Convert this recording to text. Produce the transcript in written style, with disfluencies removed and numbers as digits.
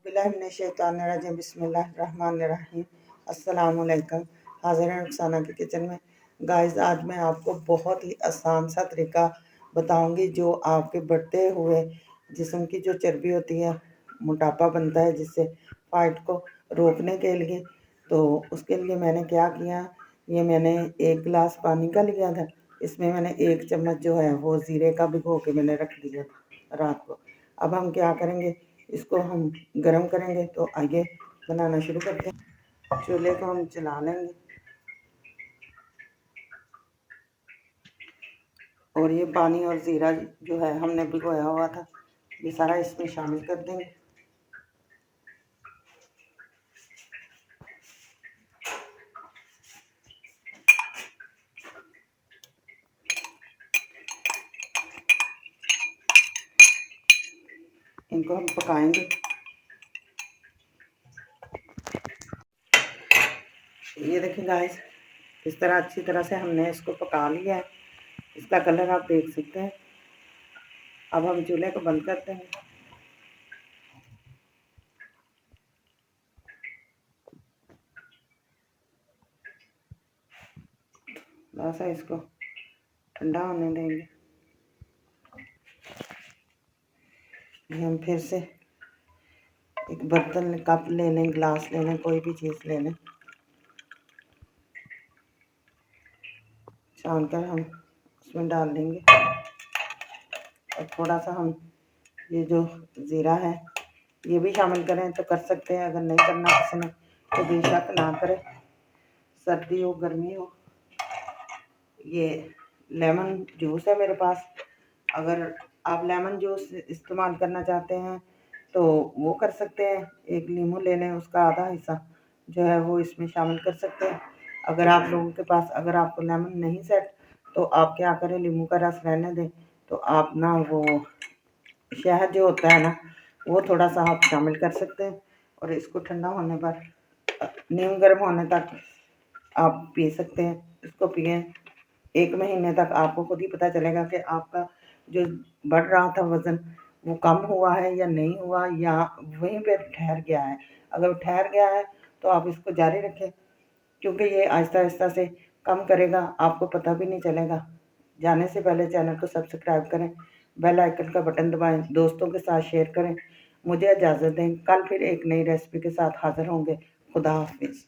औज़ुबिल्लाहिमिनश्शैतानिर्रजीम बिस्मिल्लाहिर्रहमानिर्रहीम। अस्सलाम वालेकुम। हाज़िर हैं रुखसाना के किचन में। गाइस, आज मैं आपको बहुत ही आसान सा तरीका बताऊंगी जो आपके बढ़ते हुए जिस्म की जो चर्बी होती है, मोटापा बनता है, जिससे फाइट को रोकने के लिए। तो उसके लिए मैंने क्या किया, ये मैंने 1 गिलास पानी का लिया था। इसमें मैंने 1 चम्मच जो है वो ज़ीरे का भिगो के मैंने रख दिया था रात को। अब हम क्या करेंगे, इसको हम गरम करेंगे। तो आइए बनाना शुरू करते हैं। चूल्हे को हम चला लेंगे और ये पानी और ज़ीरा जो है हमने भिगोया हुआ था, ये सारा इसमें शामिल कर देंगे। इनको हम पकाएंगे। ये देखिए गाइस, इस तरह अच्छी तरह से हमने इसको पका लिया है। इसका कलर आप देख सकते हैं। अब हम चूल्हे को बंद करते हैं। थोड़ा सा इसको ठंडा होने देंगे। हम फिर से एक बर्तन कप ले लें, गिलास ले लें, कोई भी चीज़ ले लें। छान कर हम उसमें डाल देंगे। और थोड़ा सा हम ये जो ज़ीरा है ये भी शामिल करें तो कर सकते हैं, अगर नहीं करना पसंद है तो बेशक ना करें। सर्दी हो गर्मी हो, ये लेमन जूस है मेरे पास। अगर आप लेमन जूस इस्तेमाल करना चाहते हैं तो वो कर सकते हैं। 1 नींबू ले लें, उसका आधा हिस्सा जो है वो इसमें शामिल कर सकते हैं। अगर आप लोगों के पास अगर आपको लेमन नहीं सेट तो आप क्या करें, नींबू का रस रहने दें। तो आप ना वो शहद जो होता है ना, वो थोड़ा सा आप शामिल कर सकते हैं। और इसको ठंडा होने पर, नीम गर्म होने तक आप पी सकते हैं। इसको पिए 1 महीने तक आपको खुद ही पता चलेगा कि आपका जो बढ़ रहा था वज़न वो कम हुआ है या नहीं हुआ, या वहीं पे ठहर गया है। अगर ठहर गया है तो आप इसको जारी रखें, क्योंकि ये आहिस्ता आहिस्ता से कम करेगा, आपको पता भी नहीं चलेगा। जाने से पहले चैनल को सब्सक्राइब करें, बेल आइकन का बटन दबाएं, दोस्तों के साथ शेयर करें। मुझे इजाज़त दें, कल फिर एक नई रेसिपी के साथ हाज़िर होंगे। खुदा हाफिज़।